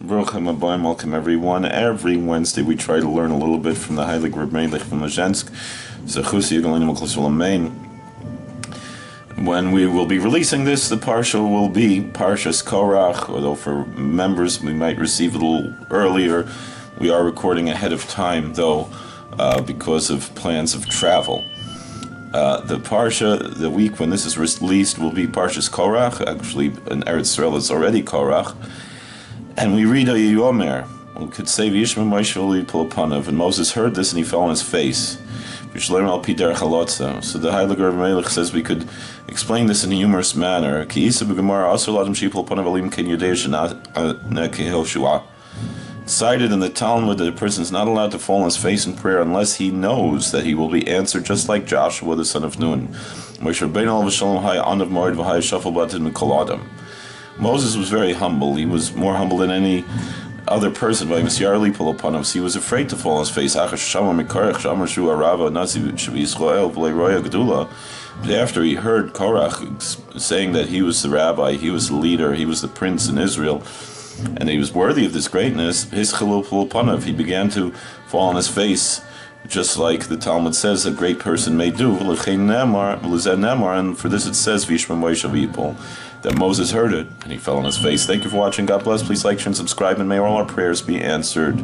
Baruchim Abayim, welcome everyone. Every Wednesday we try to learn a little bit from the Heilig Rebbe from Lezhensk. Zechusi Yigalanim Klasul Amen. When we will be releasing this, the Parsha will be Parshas Korach, although for members we might receive it a little earlier. We are recording ahead of time, though, because of plans of travel. The Parsha, the week when this is released, will be Parshas Korach. Actually, in Eretz Israel it's already Korach. And we read a Yomer. We could say, V'yishma Moshe v'yipol upanav. And Moses heard this and he fell on his face. V'yishleim al pi derech halotza. So the Heilig Elimelech says we could explain this in a humorous manner. Ki isa b'gemara asur l'adam she'yipol upanav alim ken yodei shena'neh kehil shua. Cited in the Talmud that a person is not allowed to fall on his face in prayer unless he knows that he will be answered, just like Joshua the son of Nun. Moshe Rabbeinu alav shalom hay anav moed v'hay shafal batid mikol adam. Moses was very humble. He was more humble than any other person. He was afraid to fall on his face. But after he heard Korach saying that he was the rabbi, he was the leader, he was the prince in Israel, and he was worthy of this greatness, he began to fall on his face, just like the Talmud says a great person may do. And for this it says, that Moses heard it, and he fell on his face. Thank you for watching. God bless. Please like, share, and subscribe, and may all our prayers be answered.